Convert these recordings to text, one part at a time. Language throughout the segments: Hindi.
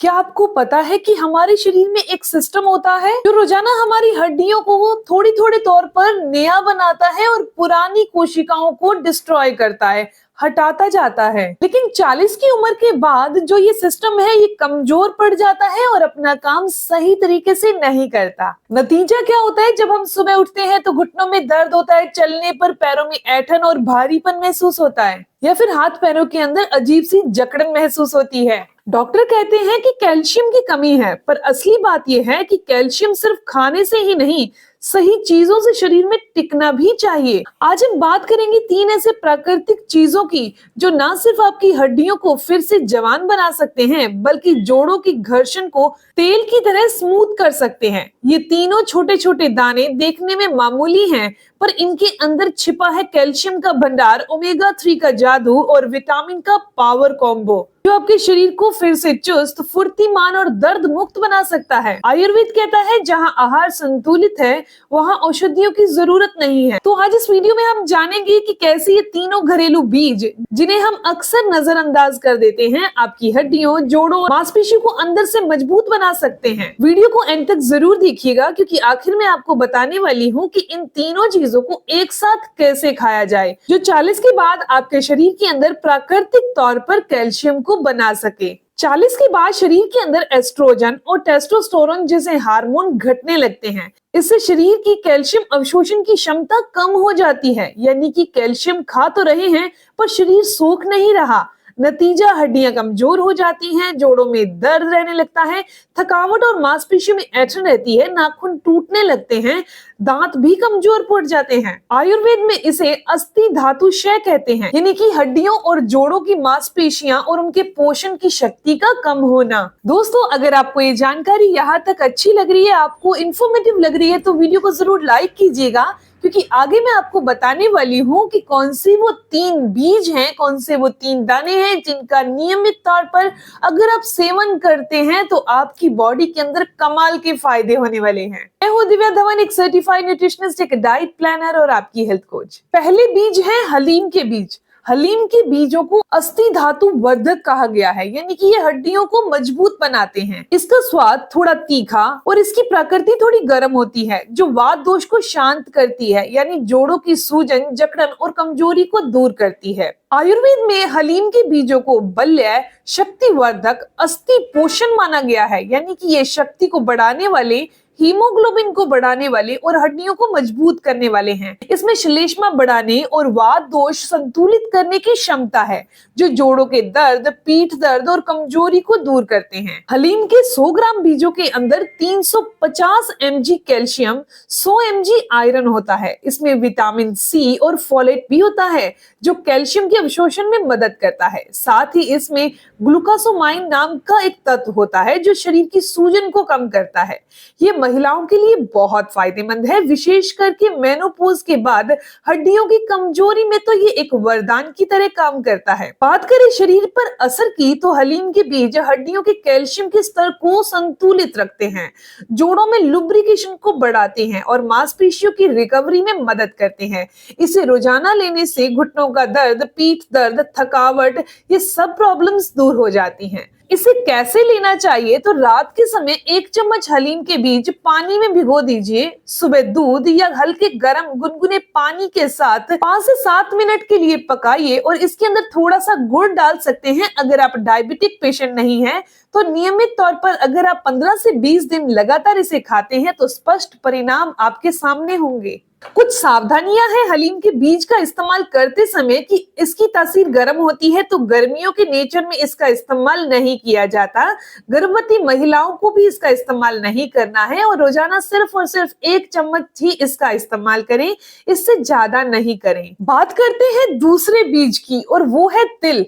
क्या आपको पता है कि हमारे शरीर में एक सिस्टम होता है जो रोजाना हमारी हड्डियों को थोड़ी थोड़ी तौर पर नया बनाता है और पुरानी कोशिकाओं को डिस्ट्रॉय करता है, हटाता जाता है। लेकिन 40 की उम्र के बाद जो ये सिस्टम है ये कमजोर पड़ जाता है और अपना काम सही तरीके से नहीं करता। नतीजा क्या होता है? जब हम सुबह उठते हैं तो घुटनों में दर्द होता है, चलने पर पैरों में ऐंठन और भारीपन महसूस होता है, या फिर हाथ पैरों के अंदर अजीब सी जकड़न महसूस होती है। डॉक्टर कहते हैं कि कैल्शियम की कमी है, पर असली बात यह है कि कैल्शियम सिर्फ खाने से ही नहीं, सही चीजों से शरीर में टिकना भी चाहिए। आज हम बात करेंगे 3 ऐसे प्राकृतिक चीजों की जो ना सिर्फ आपकी हड्डियों को फिर से जवान बना सकते हैं, बल्कि जोड़ों की घर्षण को तेल की तरह स्मूथ कर सकते हैं। ये तीनों छोटे छोटे दाने देखने में मामूली हैं, पर इनके अंदर छिपा है कैल्शियम का भंडार, ओमेगा 3 का जादू और विटामिन का पावर कॉम्बो, जो आपके शरीर को फिर से चुस्त, फुर्तीमान और दर्द मुक्त बना सकता है। आयुर्वेद कहता है जहाँ आहार संतुलित है वहाँ औषधियों की जरूरत नहीं है। तो आज इस वीडियो में हम जानेंगे कि कैसे ये तीनों घरेलू बीज, जिन्हें हम अक्सर नजरअंदाज कर देते हैं, आपकी हड्डियों, जोड़ों और मांसपेशियों को अंदर से मजबूत बना सकते हैं। वीडियो को एंड तक जरूर देखिएगा, क्योंकि आखिर में आपको बताने वाली हूँ कि इन तीनों चीजों को एक साथ कैसे खाया जाए, जो 40 के बाद आपके शरीर के अंदर प्राकृतिक तौर पर कैल्शियम को बना सके। 40 के बाद शरीर के अंदर एस्ट्रोजन और टेस्टोस्टेरोन जैसे हार्मोन घटने लगते हैं। इससे शरीर की कैल्शियम अवशोषण की क्षमता कम हो जाती है, यानी कि कैल्शियम खा तो रहे हैं पर शरीर सोख नहीं रहा। नतीजा, हड्डियां कमजोर हो जाती हैं, जोड़ों में दर्द रहने लगता है, थकावट और मांसपेशियों में ऐंठन रहती है, नाखून टूटने लगते हैं, दांत भी कमजोर पड़ जाते हैं। आयुर्वेद में इसे अस्थि धातु क्षय कहते हैं, यानी कि हड्डियों और जोड़ों की मांसपेशियां और उनके पोषण की शक्ति का कम होना। दोस्तों, अगर आपको ये जानकारी यहाँ तक अच्छी लग रही है, आपको इंफॉर्मेटिव लग रही है, तो वीडियो को जरूर लाइक कीजिएगा, क्योंकि आगे मैं आपको बताने वाली हूँ कि कौन सी वो 3 बीज हैं, कौन से वो 3 दाने हैं जिनका नियमित तौर पर अगर आप सेवन करते हैं तो आपकी बॉडी के अंदर कमाल के फायदे होने वाले हैं। मैं हूँ दिव्या धवन, एक सर्टिफाइड न्यूट्रिशनिस्ट, एक डाइट प्लानर और आपकी हेल्थ कोच। पहले बीज है हलीम के बीज। हलीम के बीजों को अस्थि धातु वर्धक कहा गया है, यानी कि ये हड्डियों को मजबूत बनाते हैं। इसका स्वाद थोड़ा तीखा और इसकी प्रकृति थोड़ी गर्म होती है, जो वात दोष को शांत करती है, यानी जोड़ों की सूजन, जकड़न और कमजोरी को दूर करती है। आयुर्वेद में हलीम के बीजों को बल्य, शक्तिवर्धक, अस्थि पोषण माना गया है, यानी कि ये शक्ति को बढ़ाने वाले, हीमोग्लोबिन को बढ़ाने वाले और हड्डियों को मजबूत करने वाले हैं। इसमें श्लेष्मा बढ़ाने और वात दोष संतुलित करने की क्षमता है, जो जोड़ों के दर्द, पीठ दर्द और कमजोरी को दूर करते हैं। हलीम के 100 ग्राम बीजों के अंदर 350 mg कैल्शियम, 100 mg आयरन होता है। इसमें विटामिन सी और फोलेट भी होता है, जो कैल्शियम के अवशोषण में मदद करता है। साथ ही इसमें ग्लूकोसामाइन नाम का एक तत्व होता है, जो शरीर की सूजन को कम करता है। ये महिलाओं के लिए बहुत फायदेमंद है, विशेष करके मेनोपॉज के बाद हड्डियों की कमजोरी में तो ये एक वरदान की तरह काम करता है। बात करें शरीर पर असर की, तो हलीम के बीज हड्डियों के कैल्शियम के स्तर को संतुलित रखते हैं, जोड़ों में लुब्रिकेशन को बढ़ाते हैं और मांसपेशियों की रिकवरी में मदद करते हैं। इसे रोजाना लेने से घुटनों का दर्द, पीठ दर्द, थकावट, ये सब प्रॉब्लम्स दूर हो जाती हैं। इसे कैसे लेना चाहिए? तो रात के समय 1 चम्मच हलीम के बीज पानी में भिगो दीजिए। सुबह दूध या हल्के गर्म गुनगुने पानी के साथ 5 से 7 मिनट के लिए पकाइए और इसके अंदर थोड़ा सा गुड़ डाल सकते हैं। अगर आप डायबिटिक पेशेंट नहीं है तो नियमित तौर पर अगर आप 15 से 20 दिन लगातार इसे खाते हैं तो स्पष्ट परिणाम आपके सामने होंगे। कुछ सावधानियां हैं हलीम के बीज का इस्तेमाल करते समय कि इसकी तासीर गर्म होती है, तो गर्मियों के नेचर में इसका इस्तेमाल नहीं किया जाता। गर्भवती महिलाओं को भी इसका इस्तेमाल नहीं करना है और रोजाना सिर्फ और सिर्फ 1 चम्मच ही इसका इस्तेमाल करें, इससे ज्यादा नहीं करें। बात करते हैं दूसरे बीज की, और वो है तिल।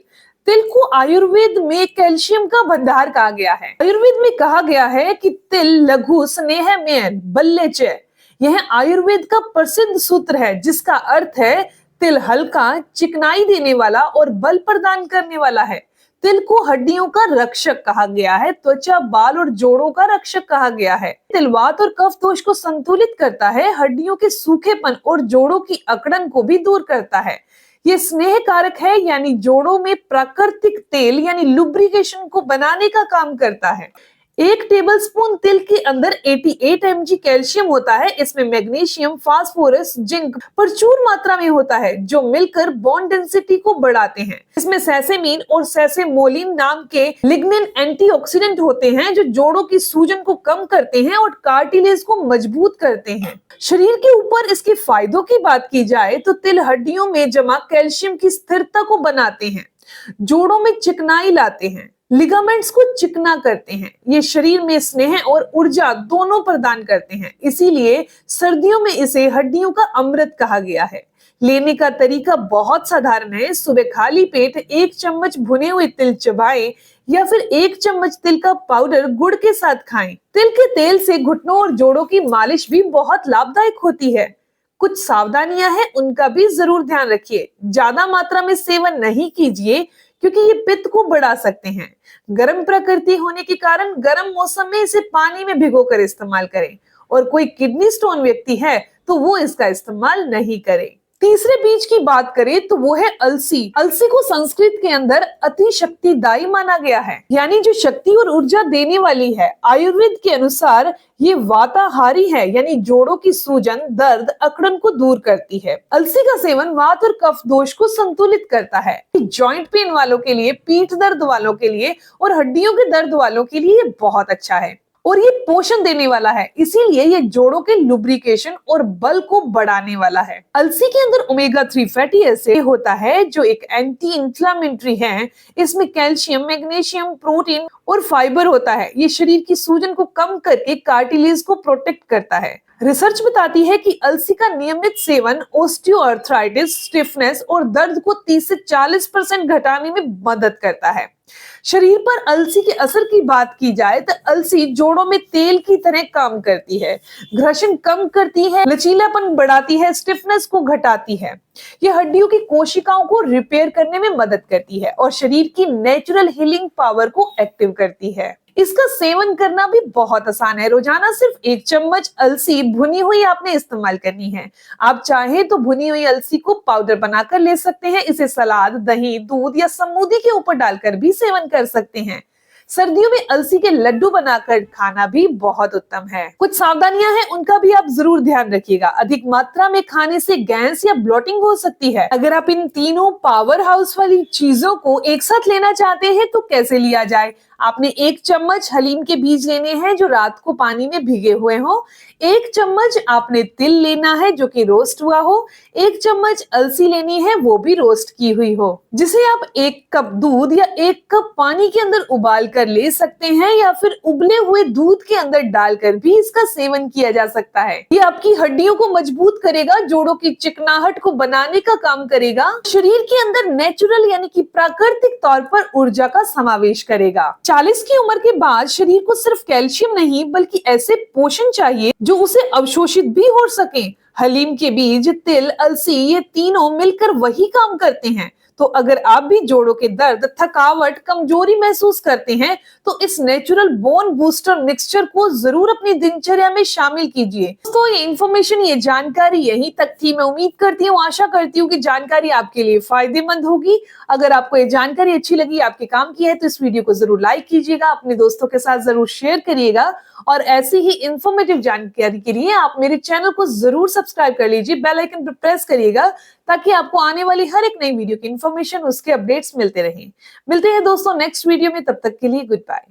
तिल को आयुर्वेद में कैल्शियम का भंडार कहा गया है। आयुर्वेद में कहा गया है कि तिल लघु स्नेह में बल्ले। यह आयुर्वेद का प्रसिद्ध सूत्र है, जिसका अर्थ है तिल हल्का, चिकनाई देने वाला और बल प्रदान करने वाला है। तिल को हड्डियों का रक्षक कहा गया है, त्वचा, बाल और जोड़ों का रक्षक कहा गया है। तिल वात और कफ दोष को संतुलित करता है, हड्डियों के सूखेपन और जोड़ों की अकड़न को भी दूर करता है। ये स्नेह कारक है, यानी जोड़ों में प्राकृतिक तेल यानी लुब्रिकेशन को बनाने का काम करता है। 1 टेबलस्पून तिल के अंदर 88 mg कैल्शियम होता है। इसमें मैग्नीशियम, फास्फोरस, जिंक प्रचुर मात्रा में होता है, जो मिलकर बॉन्ड डेंसिटी को बढ़ाते हैं। इसमें सेसेमीन और सेसेमोलिन नाम के लिग्निन एंटीऑक्सीडेंट होते हैं, जो जोड़ों की सूजन को कम करते हैं और कार्टिलेज को मजबूत करते हैं। शरीर के ऊपर इसके फायदों की बात की जाए तो तिल हड्डियों में जमा कैल्शियम की स्थिरता को बनाते हैं, जोड़ों में चिकनाई लाते हैं, लिगामेंट्स को चिकना करते हैं। ये शरीर में स्नेह और ऊर्जा दोनों प्रदान करते हैं, इसीलिए सर्दियों में इसे हड्डियों का अमृत कहा गया है। लेने का तरीका बहुत साधारण है। सुबह खाली पेट 1 चम्मच भुने हुए तिल चबाएं या फिर 1 चम्मच तिल का पाउडर गुड़ के साथ खाएं। तिल के तेल से घुटनों और जोड़ों की मालिश भी बहुत लाभदायक होती है। कुछ सावधानियां हैं, उनका भी जरूर ध्यान रखिए। ज्यादा मात्रा में सेवन नहीं कीजिए, क्योंकि ये पित्त को बढ़ा सकते हैं। गर्म प्रकृति होने के कारण गर्म मौसम में इसे पानी में भिगोकर इस्तेमाल करें, और कोई किडनी स्टोन व्यक्ति है तो वो इसका इस्तेमाल नहीं करे। तीसरे बीज की बात करें तो वो है अलसी। अलसी को संस्कृत के अंदर अति शक्तिदायी माना गया है, यानी जो शक्ति और ऊर्जा देने वाली है। आयुर्वेद के अनुसार ये वाताहारी है, यानी जोड़ों की सूजन, दर्द, अकड़न को दूर करती है। अलसी का सेवन वात और कफ दोष को संतुलित करता है। जॉइंट पेन वालों के लिए, पीठ दर्द वालों के लिए और हड्डियों के दर्द वालों के लिए ये बहुत अच्छा है, और ये पोषण देने वाला है, इसीलिए ये जोड़ों के लुब्रिकेशन और बल को बढ़ाने वाला है। अलसी के अंदर ओमेगा 3 फैटी एसिड होता है, जो एक एंटी इंफ्लेमेटरी है। इसमें कैल्शियम, मैग्नीशियम, प्रोटीन और फाइबर होता है। ये शरीर की सूजन को कम करके कार्टिलेज को प्रोटेक्ट करता है। रिसर्च बताती है कि अलसी का नियमित सेवन ऑस्टियोआर्थराइटिस, स्टिफनेस और दर्द को 30 से 40% घटाने में मदद करता है। शरीर पर अलसी के असर की बात की जाए तो अलसी जोड़ों में तेल की तरह काम करती है, घर्षण कम करती है, लचीलापन बढ़ाती है, स्टिफनेस को घटाती है। यह हड्डियों की कोशिकाओं को रिपेयर करने में मदद करती है और शरीर की नेचुरल हीलिंग पावर को एक्टिव करती है। इसका सेवन करना भी बहुत आसान है। रोजाना सिर्फ 1 चम्मच अलसी भुनी हुई आपने इस्तेमाल करनी है। आप चाहे तो भुनी हुई अलसी को पाउडर बनाकर ले सकते हैं। इसे सलाद, दही, दूध या स्मूदी के ऊपर डालकर भी सेवन कर सकते हैं। सर्दियों में अलसी के लड्डू बनाकर खाना भी बहुत उत्तम है। कुछ सावधानियां हैं, उनका भी आप जरूर ध्यान रखिएगा। अधिक मात्रा में खाने से गैस या ब्लोटिंग हो सकती है। अगर आप इन तीनों पावर हाउस वाली चीजों को एक साथ लेना चाहते हैं तो कैसे लिया जाए? आपने 1 चम्मच हलीम के बीज लेने हैं, जो रात को पानी में भीगे हुए हो। 1 चम्मच आपने तिल लेना है, जो कि रोस्ट हुआ हो। 1 चम्मच अलसी लेनी है, वो भी रोस्ट की हुई हो, जिसे आप 1 कप दूध या 1 कप पानी के अंदर उबाल कर ले सकते हैं, या फिर उबले हुए दूध के अंदर डालकर भी इसका सेवन किया जा सकता है। ये आपकी हड्डियों को मजबूत करेगा, जोड़ों की चिकनाहट को बनाने का काम करेगा, शरीर के अंदर नेचुरल यानी कि प्राकृतिक तौर पर ऊर्जा का समावेश करेगा। 40 की उम्र के बाद शरीर को सिर्फ कैल्शियम नहीं, बल्कि ऐसे पोषण चाहिए जो उसे अवशोषित भी हो सके। हलीम के बीज, तिल, अलसी, ये तीनों मिलकर वही काम करते हैं। तो अगर आप भी जोड़ों के दर्द, थकावट, कमजोरी महसूस करते हैं तो इस नेचुरल बोन बूस्टर मिक्सचर को जरूर अपनी दिनचर्या में शामिल कीजिए। दोस्तों, ये इन्फॉर्मेशन, ये जानकारी यहीं तक थी। मैं उम्मीद करती हूँ, आशा करती हूँ कि जानकारी आपके लिए फायदेमंद होगी। अगर आपको ये जानकारी अच्छी लगी, आपके काम की है, तो इस वीडियो को जरूर लाइक कीजिएगा, अपने दोस्तों के साथ जरूर शेयर करिएगा, और ऐसी ही इंफॉर्मेटिव जानकारी के लिए आप मेरे चैनल को जरूर सब्सक्राइब कर लीजिए, बेल आइकन पर प्रेस करिएगा, ताकि आपको आने वाली हर एक नई वीडियो की इंफॉर्मेशन, उसके अपडेट्स मिलते रहें। मिलते हैं दोस्तों नेक्स्ट वीडियो में, तब तक के लिए गुड बाय।